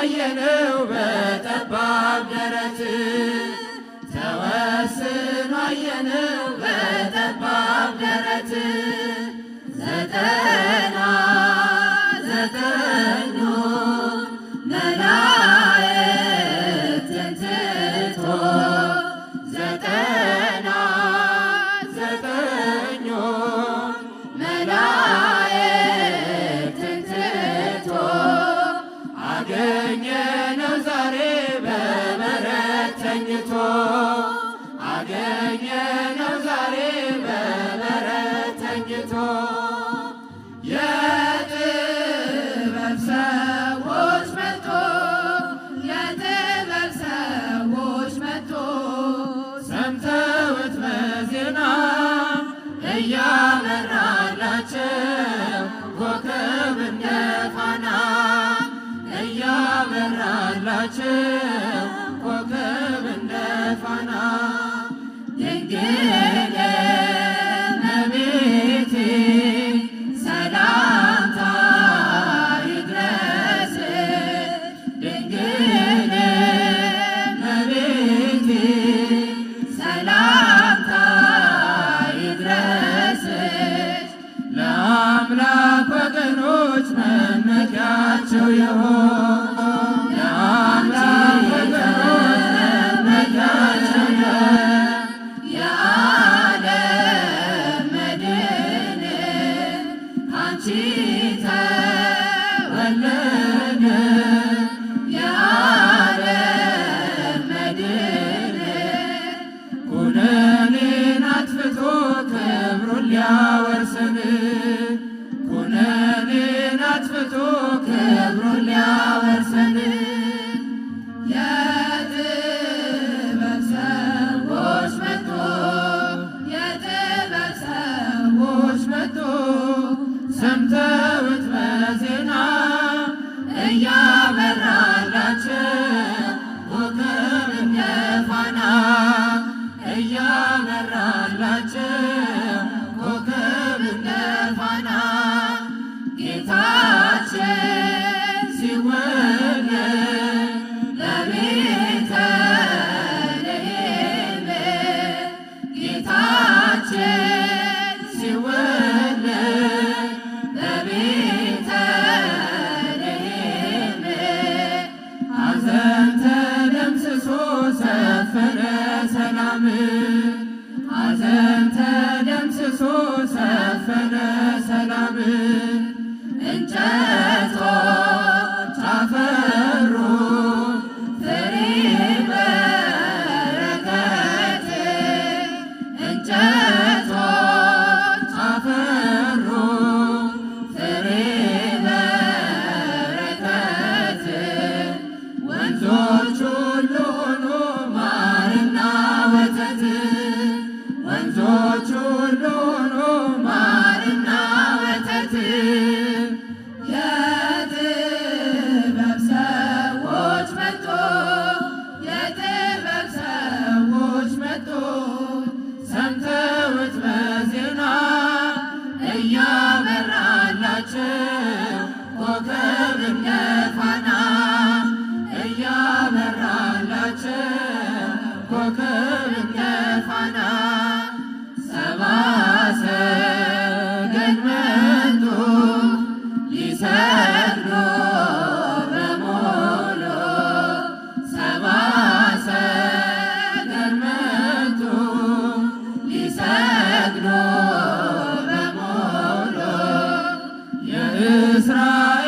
አየነው በጠባብ ደረት ተወስኖ አየነው በጠባብ ደረት ዘጠና ዘጠኙ መላእክትን ትቶ ዘጠና ዘጠኙ መላእክትን ትቶ አገኘነው ዛሬ በበረት ተኝቶ አገኘነው ዛሬ በበረት ተኝቶ የጥበብ ሰዎች መጥቶ የጥበብ ሰዎች መጥቶ ሰምተውት በዜና እያበራላቸው ኮከብ እንደ ፋና እያበራላቸው ኮከብ እንደ ፋና ድንግል እመቤቴ ሰላምታ ይድረስሽ ድንግል እመቤቴ ሰላምታ ይድረስሽ ለአምላክ ወገኖች መመኪያቸው የሆን ለአምላክ ወገኖች መመኪያቸው የሆን የዓለም መድን አንቺ ተወለደ የዓለም መድን ኩነኔን አጥፍቶ ክብሩን ሊያወርሰን ኩነኔን አጥፍቶ ክብሩን ሊያወርሰን የጥበብ ሰዎች መጥቶ የጥበብ ሰዎች መጥቶ ሰምተውት በዜና እያበራላቸው ኮከብ እንደ ፋና እያበራላቸው ኮከብ እንደ ፋና ጌታችን ሲወለድ ለቤተልሔም ጌታችን ሲወለድ ለቤተልሔም ሐዘን ተደምስሶ ሰፈነ ሰላም ሐዘን ተደምስሶ ሰፈነ ሰላም እንጨቶች አፈሩ ፍሬ በረከት እንጨቶች አፈሩ ፍሬ በረከት ወንዞች ሁሉ ሆኑ ማርና ወተት ወንዞች ሁሉ ሆኑ ማርና ወተት የጥበብ ሰዎች መጥቶ የጥበብ ሰዎች መጥቶ ሰምተውት በዜና እያበራላቸው ኮከብ እንደ ፋና እያበራላቸው ኮከብ እንደ ፋና ሰብአ ሰገል መጡ ሊሰግዱ በሞሎ ሰብአ ሰገል መጡ ሊሰግዱ በሞሎ የእስራኤል